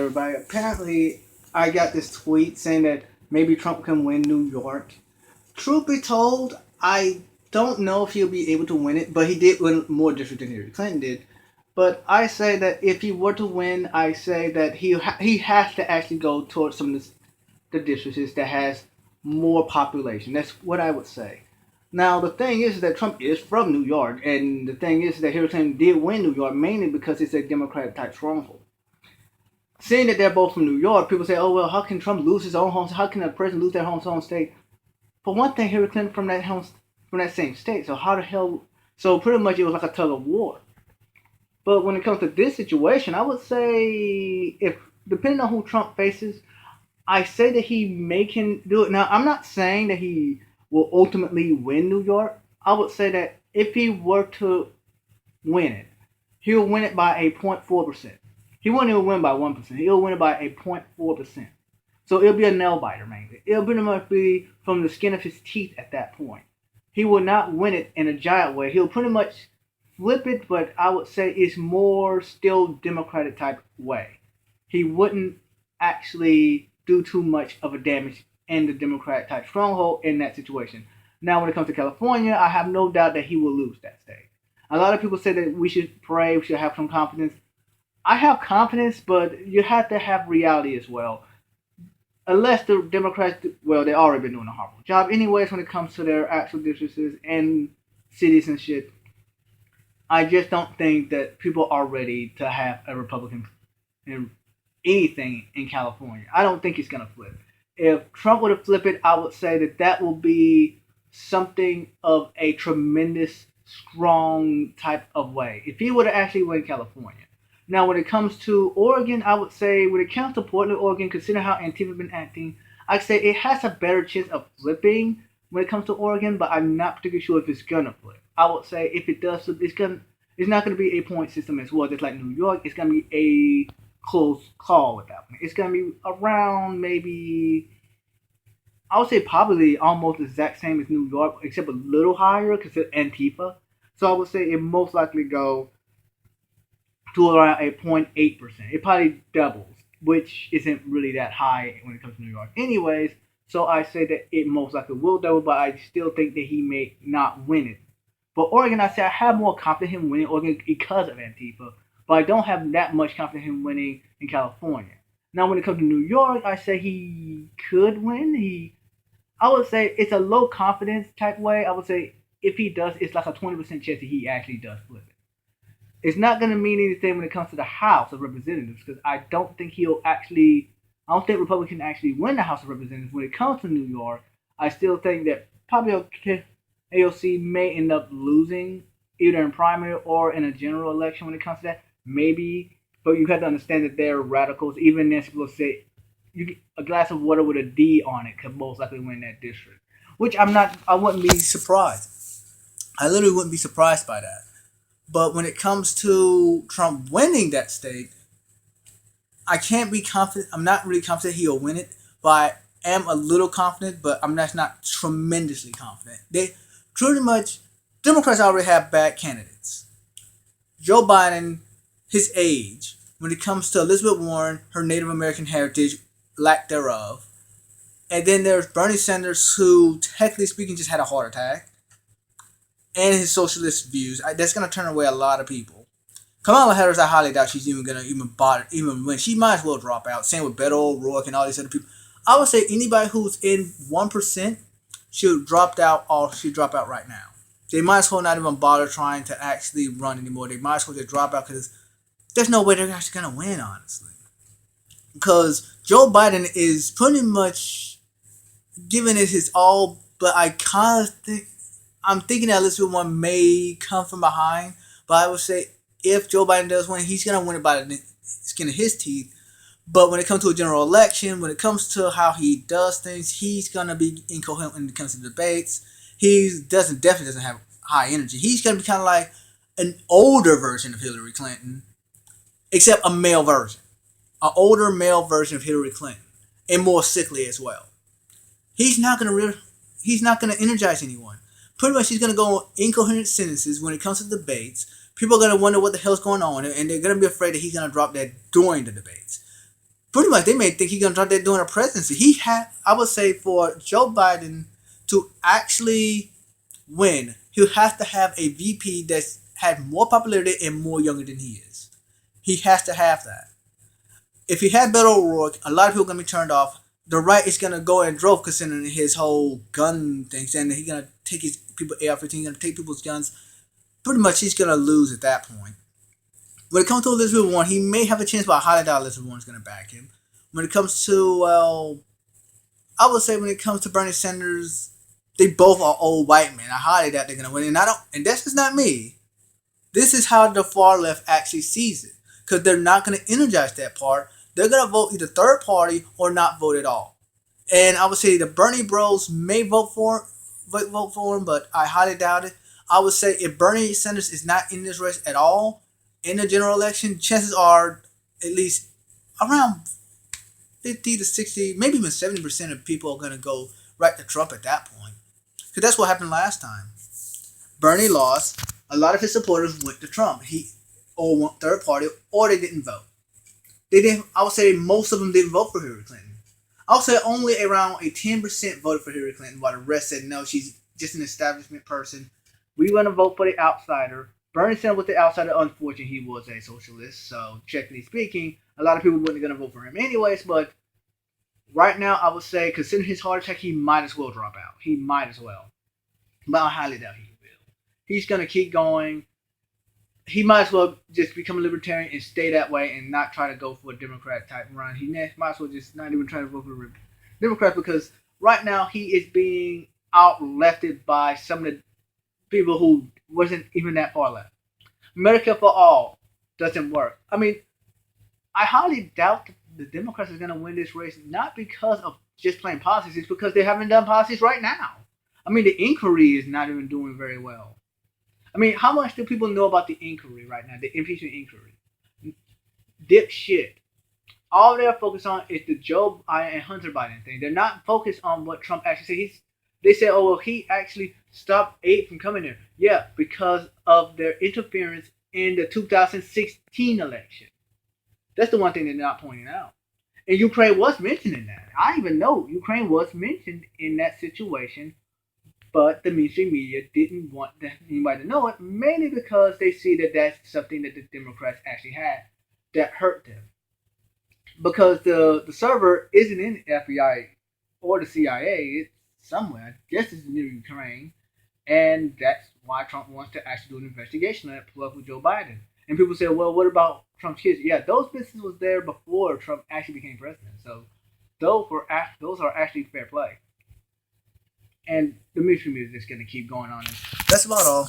everybody. Apparently, I got this tweet saying that maybe Trump can win New York. Truth be told, I don't know if he'll be able to win it, but he did win more districts than Hillary Clinton did. But I say that if he were to win, I say that he has to actually go towards some of the districts that has more population. That's what I would say. Now the thing is that Trump is from New York, and the thing is that Hillary Clinton did win New York mainly because it's a Democratic type stronghold. Seeing that they're both from New York, people say, "Oh well, how can Trump lose his own home? How can a person lose their home state?" For one thing, Hillary Clinton from that same state. So how the hell? So pretty much it was like a tug of war. But when it comes to this situation, I would say if depending on who Trump faces, I say that he may can do it. Now I'm not saying that he will ultimately win New York. I would say that if he were to win it, he'll win it by a 0.4%. He won't even win by 1%. He'll win it by a 0.4%. So it'll be a nail biter mainly. It'll pretty much be from the skin of his teeth at that point. He will not win it in a giant way. He'll pretty much flip it, but I would say it's more still Democratic type way. He wouldn't actually do too much of a damage in the Democratic type stronghold in that situation. Now, when it comes to California, I have no doubt that he will lose that state. A lot of people say that we should pray, we should have some confidence. I have confidence, but you have to have reality as well. Unless the Democrats, well, they already been doing a horrible job, anyways, when it comes to their actual districts and cities and shit. I just don't think that people are ready to have a Republican in anything in California. I don't think he's gonna flip. If Trump were to flip it, I would say that that will be something of a tremendous, strong type of way. If he were to actually win California. Now, when it comes to Oregon, I would say when it comes to Portland, Oregon, considering how Antifa been acting, I'd say it has a better chance of flipping when it comes to Oregon, but I'm not particularly sure if it's gonna flip. I would say if it does flip, it's not gonna be a point system as well, just like New York. It's gonna be a close call with that one. It's gonna be around maybe I would say probably almost the exact same as New York, except a little higher because it's Antifa. So I would say it most likely go to around a 0.8%. It probably doubles, which isn't really that high when it comes to New York. Anyways, so I say that it most likely will double, but I still think that he may not win it. But Oregon, I say I have more confidence in him winning Oregon because of Antifa, but I don't have that much confidence in him winning in California. Now, when it comes to New York, I say he could win. I would say it's a low confidence type way. I would say if he does, it's like a 20% chance that he actually does flip it. It's not going to mean anything when it comes to the House of Representatives because I don't think he'll actually. I don't think Republicans actually win the House of Representatives. When it comes to New York, I still think that probably AOC may end up losing either in primary or in a general election when it comes to that. Maybe, but you have to understand that they're radicals. Even Nancy Pelosi, a glass of water with a D on it could most likely win that district. Which I'm not. I wouldn't be surprised. I literally wouldn't be surprised by that. But when it comes to Trump winning that state, I can't be confident. I'm not really confident he'll win it, but I am a little confident. But I'm not tremendously confident. They pretty much Democrats already have bad candidates. Joe Biden, his age, when it comes to Elizabeth Warren, her Native American heritage, lack thereof, and then there's Bernie Sanders, who technically speaking just had a heart attack, and his socialist views. That's gonna turn away a lot of people. Kamala Harris, I highly doubt she's even gonna even bother even win. She might as well drop out. Same with Beto O'Rourke and all these other people. I would say anybody who's in 1% should drop out or should drop out right now. They might as well not even bother trying to actually run anymore. They might as well just drop out because there's no way they're actually gonna win, honestly. Because Joe Biden is pretty much giving it his all, but I kind of think I'm thinking that Elizabeth Warren may come from behind. But I would say if Joe Biden does win, he's gonna win it by the skin of his teeth. But when it comes to a general election, when it comes to how he does things, he's gonna be incoherent when it comes to debates. He definitely doesn't have high energy. He's gonna be kind of like an older version of Hillary Clinton, except a male version, an older male version of Hillary Clinton, and more sickly as well. He's not gonna energize anyone. Pretty much, he's gonna go on incoherent sentences when it comes to debates. People are gonna wonder what the hell's going on, and they're gonna be afraid that he's gonna drop that during the debates. pretty much they may think he's gonna try that during a presidency. He had, I would say, for Joe Biden to actually win, he'll have to have a VP that's had more popularity and more younger than he is. He has to have that. If he had Beto O'Rourke, a lot of people are gonna be turned off. The right is gonna go and drove considering his whole gun thing, saying that he's gonna take his people AR-15, he's gonna take people's guns. Pretty much, he's gonna lose at that point. When it comes to Elizabeth Warren, he may have a chance, but I highly doubt Elizabeth Warren's gonna back him. When it comes to, well, I would say when it comes to Bernie Sanders, they both are old white men. I highly doubt they're gonna win, and I don't. And that's just not me. This is how the far left actually sees it, because they're not gonna energize that part. They're gonna vote either third party or not vote at all. And I would say the Bernie Bros may vote for him, but I highly doubt it. I would say if Bernie Sanders is not in this race at all in the general election, chances are at least around 50 to 60, maybe even 70% of people are gonna go right to Trump at that point. Because that's what happened last time. Bernie lost. A lot of his supporters went to Trump. He or went third party, or they didn't vote. They didn't. I would say most of them didn't vote for Hillary Clinton. I would say only around a 10% voted for Hillary Clinton, while the rest said no, she's just an establishment person. We want to vote for the outsider. Bernie Sanders was the outsider. Unfortunately, he was a socialist. So, technically speaking, a lot of people weren't going to vote for him anyways. But right now, I would say, considering his heart attack, he might as well drop out. He might as well. But I highly doubt he will. He's going to keep going. He might as well just become a libertarian and stay that way and not try to go for a Democrat type run. He might as well just not even try to vote for Democrats, because right now he is being out-lefted by some of the people who wasn't even that far left. Medicare for all doesn't work. I mean, I highly doubt the Democrats are going to win this race, not because of just plain policies, it's because they haven't done policies right now. I mean, the inquiry is not even doing very well. I mean, how much do people know about the inquiry right now, the impeachment inquiry? Dipshit. All they're focused on is the Joe Biden and Hunter Biden thing. They're not focused on what Trump actually said. They said, oh, well, he actually stopped aid from coming there. Yeah, because of their interference in the 2016 election. That's the one thing they're not pointing out. And Ukraine was mentioned in that. I even know Ukraine was mentioned in that situation, but the mainstream media didn't want anybody to know it, mainly because they see that that's something that the Democrats actually had that hurt them. Because the server isn't in the FBI or the CIA, it's somewhere. I guess it's near Ukraine, and that's why Trump wants to actually do an investigation on it, pull up with Joe Biden. And people say, well, what about Trump's kids? Yeah, those businesses was there before Trump actually became president. So those are actually fair play. And the mainstream media is just going to keep going on. That's about all.